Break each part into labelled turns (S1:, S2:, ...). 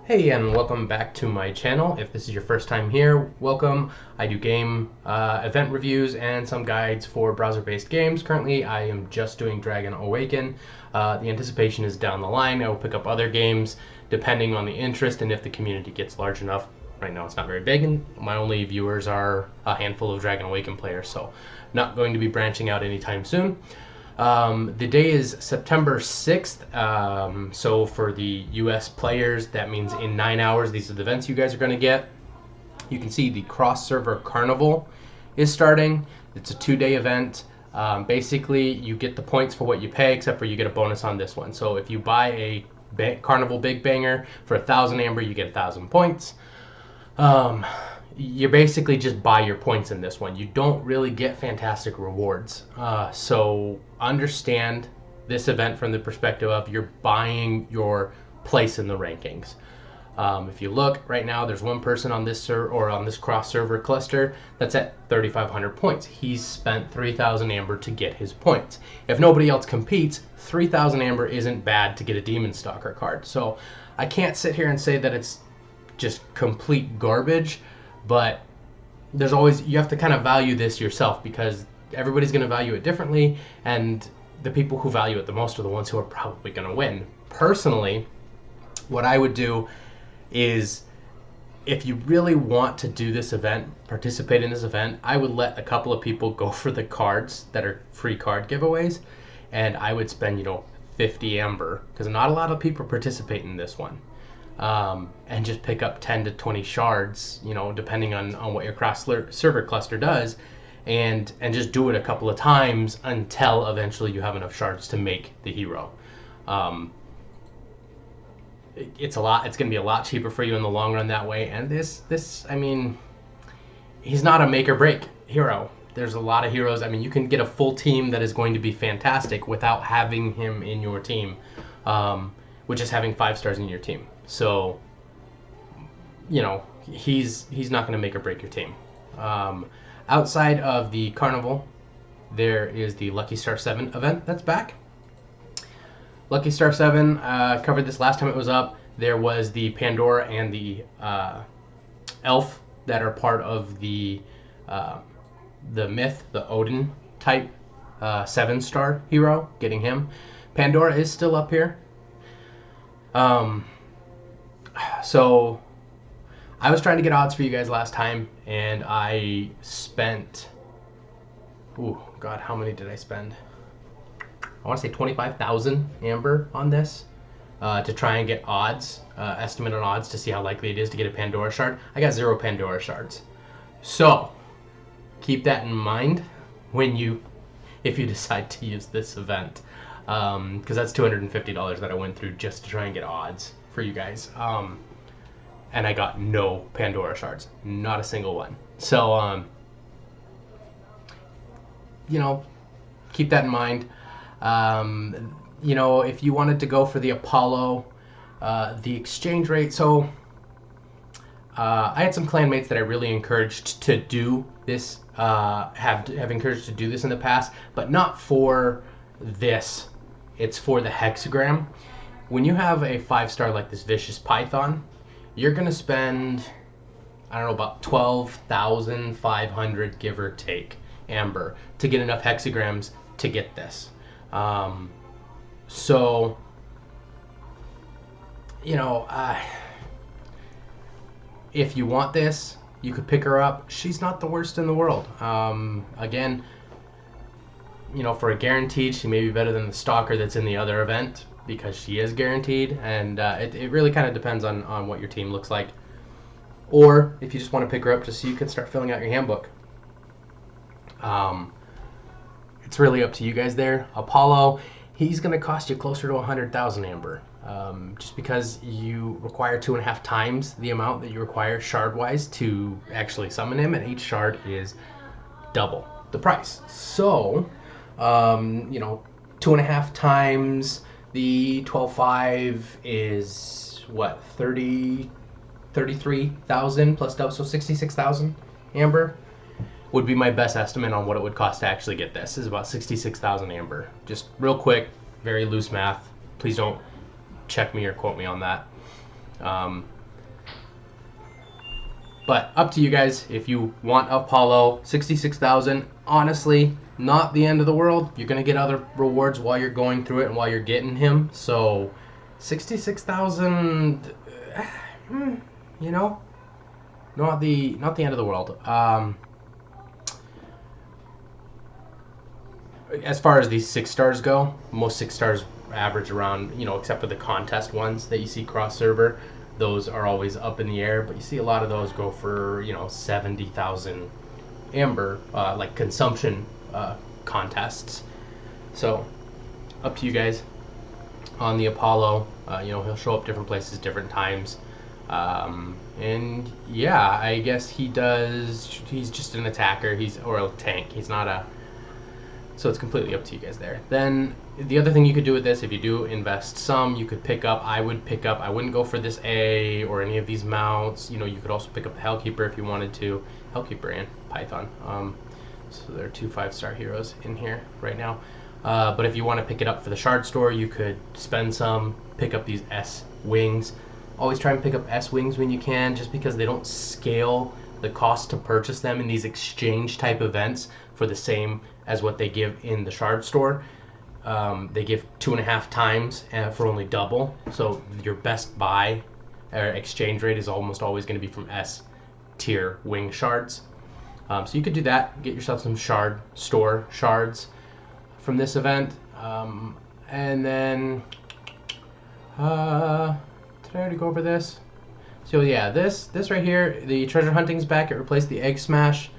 S1: Hey, and welcome back to my channel. If this is your first time here, welcome. I do game event reviews and some guides for browser-based games. Currently, I am just doing Dragon Awaken. The anticipation is down the line. I will pick up other games depending on the interest and if the community gets large enough. Right now, it's not very big, and my only viewers are a handful of Dragon Awaken players, so not going to be branching out anytime soon. The day is September 6th, so for the US players, that means in 9 hours, these are the events you guys are going to get. You can see the cross-server Carnival is starting. It's a 2-day event. Basically, you get the points for what you pay, except for you get a bonus on this one. So if you buy a Carnival Big Banger for 1,000 Amber, you get 1,000 points. You basically just buy your points in this one. You don't really get fantastic rewards. So understand this event from the perspective of you're buying your place in the rankings. If you look right now, there's one person on this on this cross server cluster that's at 3,500 points. He's spent 3,000 Amber to get his points. If nobody else competes, 3,000 Amber isn't bad to get a Demon Stalker card. So I can't sit here and say that it's just complete garbage. But there's always, you have to kind of value this yourself, because everybody's going to value it differently, and the people who value it the most are the ones who are probably going to win. Personally, what I would do is, if you really want to do this event, participate in this event, I would let a couple of people go for the cards that are free card giveaways, and I would spend 50 Amber, because not a lot of people participate in this one. And just pick up 10 to 20 shards, depending on what your cross-server cluster does, and just do it a couple of times until eventually you have enough shards to make the hero. It's going to be a lot cheaper for you in the long run that way. And I mean, he's not a make-or-break hero. There's a lot of heroes. I mean, you can get a full team that is going to be fantastic without having him in your team, which is having 5 stars in your team. So, he's not going to make or break your team. Outside of the Carnival, there is the Lucky Star 7 event that's back. Lucky Star 7, covered this last time it was up. There was the Pandora and the Elf that are part of the myth, the Odin type 7-star hero, getting him. Pandora is still up here. So I was trying to get odds for you guys last time, and I spent, how many did I spend? I want to say 25,000 Amber on this to try and get odds, estimate on odds to see how likely it is to get a Pandora shard. I got 0 Pandora shards. So keep that in mind if you decide to use this event, because that's $250 that I went through just to try and get odds for you guys, and I got no Pandora shards, not a single one. So keep that in mind. If you wanted to go for the Apollo, the exchange rate, so I had some clanmates that I really encouraged to do this, have encouraged to do this in the past, but not for this. It's for the hexagram. When you have a 5-star like this Vicious Python, you're going to spend, I don't know, about 12,500, give or take, Amber to get enough hexagrams to get this. So, if you want this, you could pick her up. She's not the worst in the world. Again, for a guaranteed, she may be better than the Stalker that's in the other event, because she is guaranteed, and it really kind of depends on what your team looks like. Or if you just want to pick her up just so you can start filling out your handbook. It's really up to you guys there. Apollo, he's going to cost you closer to 100,000 Amber, just because you require 2.5 times the amount that you require shard-wise to actually summon him, and each shard is double the price. So, 2.5 times the 12.5 is what, 33,000 plus double, so 66,000 Amber would be my best estimate on what it would cost to actually get this. Is about 66,000 Amber. Just real quick, very loose math. Please don't check me or quote me on that. But up to you guys. If you want Apollo, 66,000, honestly, not the end of the world. You're going to get other rewards while you're going through it and while you're getting him. So 66,000, you know, not the end of the world. As far as these 6 stars go, most 6 stars average around, you know, except for the contest ones that you see cross server, those are always up in the air. But you see a lot of those go for, you know, 70,000 amber, like consumption contests. So up to you guys on the Apollo. You know, he'll show up different places, different times. And yeah, I guess he's just an attacker, or a tank. He's not a, so it's completely up to you guys there. Then the other thing you could do with this, if you do invest some, you could pick up, I wouldn't go for this A or any of these mounts. You know, you could also pick up the Hellkeeper if you wanted to. Hellkeeper and Python. So there are 2 5-star heroes in here right now. But if you want to pick it up for the shard store, you could spend some, pick up these S wings. Always try and pick up S wings when you can, just because they don't scale the cost to purchase them in these exchange type events for the same as what they give in the shard store. They give 2.5 times for only double. So your best buy or exchange rate is almost always going to be from S tier wing shards. So you could do that, get yourself some shard store shards from this event. And then did I already go over this? So yeah, this right here, the treasure hunting's back. It replaced the egg smash.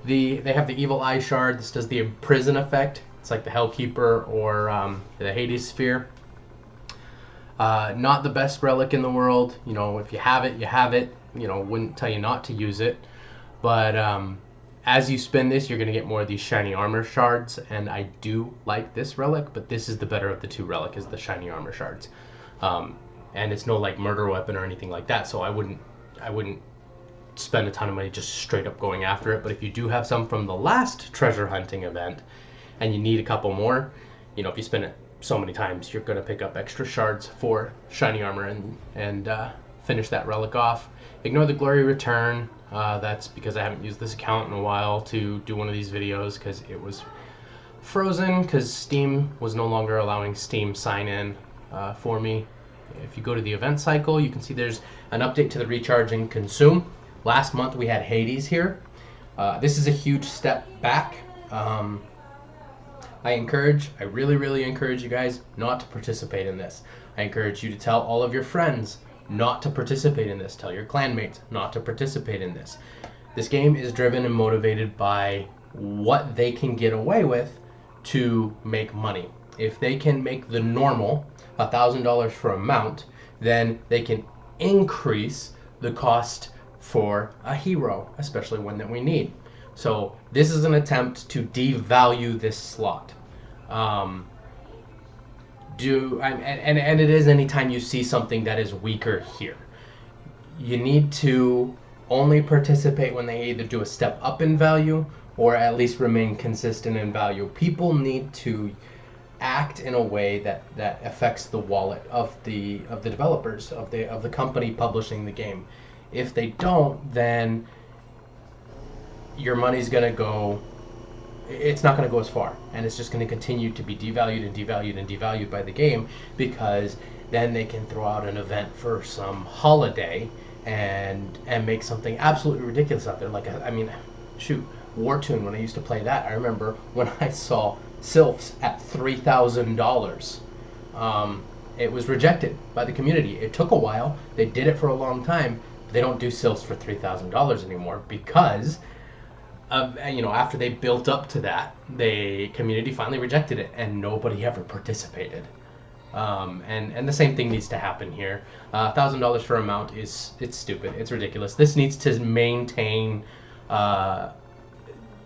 S1: They have the evil eye shard. This does the imprison effect. It's like the Hellkeeper or the Hades sphere. Not the best relic in the world. You know, if you have it, you have it. You know, wouldn't tell you not to use it. But as you spin this, you're going to get more of these shiny armor shards. And I do like this relic, but this is the better of the 2 relic, is the shiny armor shards. And it's no like murder weapon or anything like that, so I wouldn't spend a ton of money just straight up going after it. But if you do have some from the last treasure hunting event and you need a couple more, you know, if you spin it so many times, you're going to pick up extra shards for shiny armor and finish that relic off. Ignore the glory return. That's because I haven't used this account in a while to do one of these videos, because it was frozen because Steam was no longer allowing Steam sign in for me. If you go to the event cycle, you can see there's an update to the recharge and consume. Last month we had Hades here. This is a huge step back. I really encourage you guys not to participate in this. I encourage you to tell all of your friends not to participate in this. Tell your clanmates not to participate in this. This game is driven and motivated by what they can get away with to make money. If they can make the normal $1,000 for a mount, then they can increase the cost for a hero, especially one that we need. So this is an attempt to devalue this slot. And it is anytime you see something that is weaker here. You need to only participate when they either do a step up in value or at least remain consistent in value. People need to act in a way that affects the wallet of the developers, of the company publishing the game. If they don't, then your money's gonna go, it's not gonna go as far, and it's just gonna continue to be devalued and devalued and devalued by the game, because then they can throw out an event for some holiday and make something absolutely ridiculous out there. Like, I mean, shoot, Wartune, when I used to play that, I remember when I saw Sylphs at $3,000. It was rejected by the community. It took a while. They did it for a long time. But they don't do Sylphs for $3,000 anymore because, you know, after they built up to that, the community finally rejected it, and nobody ever participated. And the same thing needs to happen here. $1,000 for a mount it's stupid. It's ridiculous. This needs to maintain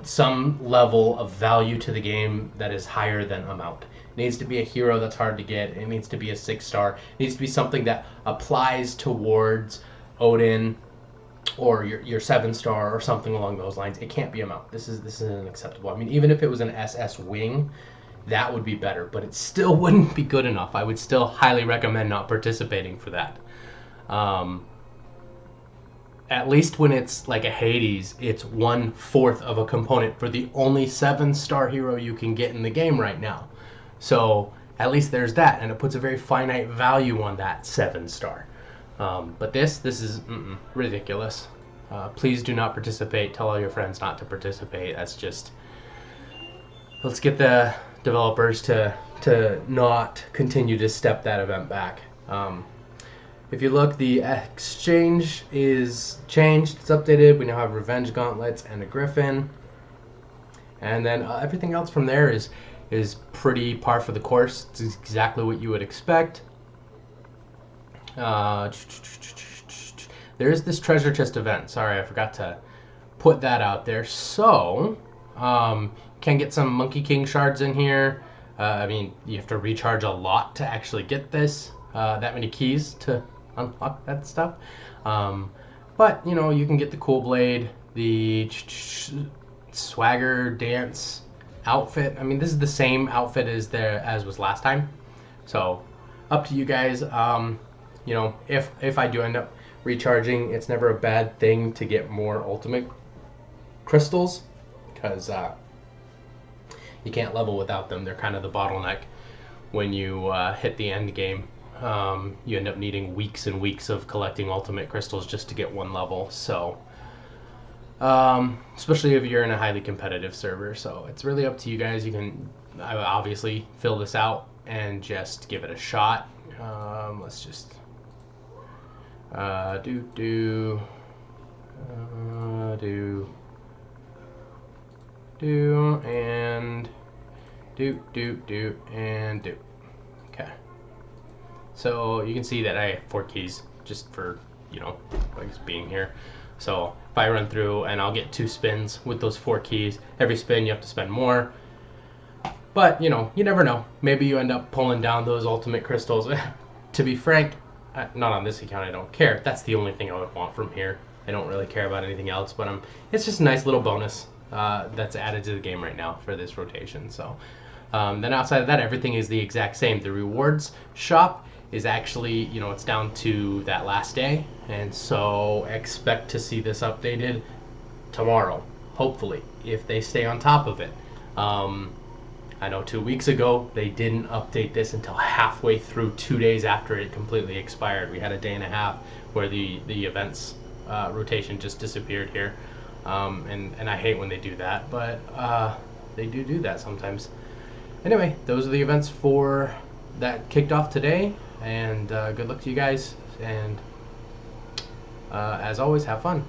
S1: some level of value to the game that is higher than a mount. It needs to be a hero that's hard to get. It needs to be a 6-star. It needs to be something that applies towards Odin or your 7-star or something along those lines. It can't be a mount. This is unacceptable. I mean, even if it was an SS wing, that would be better, but it still wouldn't be good enough. I would still highly recommend not participating for that. at least when it's like a Hades, it's 1/4 of a component for the only 7-star hero you can get in the game right now. So at least there's that, and it puts a very finite value on that 7-star. But this is ridiculous. Please do not participate. Tell all your friends not to participate. That's just, let's get the developers to not continue to step that event back. If you look, the exchange is changed. It's updated. We now have Revenge Gauntlets and a Griffin. And then everything else from there is pretty par for the course. It's exactly what you would expect. There is this treasure chest event. Sorry, I forgot to put that out there. So, can get some Monkey King shards in here. I mean, you have to recharge a lot to actually get this. That many keys to unlock that stuff. But, you know, you can get the Cool Blade, the Swagger Dance outfit. I mean, this is the same outfit as was last time. So, up to you guys. You know, if I do end up recharging, it's never a bad thing to get more ultimate crystals, because you can't level without them. They're kind of the bottleneck when you hit the end game. You end up needing weeks and weeks of collecting ultimate crystals just to get one level. So, especially if you're in a highly competitive server. So it's really up to you guys. You can obviously fill this out and just give it a shot. Let's just do and do. Okay. So you can see that I have 4 keys just for, you know, like being here. So if I run through, and I'll get 2 spins with those 4 keys. Every spin you have to spend more. But, you know, you never know. Maybe you end up pulling down those ultimate crystals. To be frank, not on this account, I don't care. That's the only thing I would want from here. I don't really care about anything else, but it's just a nice little bonus that's added to the game right now for this rotation. So then outside of that, everything is the exact same. The rewards shop is actually, you know, it's down to that last day, and so expect to see this updated tomorrow, hopefully, if they stay on top of it. I know 2 weeks ago they didn't update this until halfway through, 2 days after it completely expired. We had a day and a half where the events rotation just disappeared here, and I hate when they do that, but they do that sometimes. Anyway, those are the events for that kicked off today, and good luck to you guys, and as always, have fun.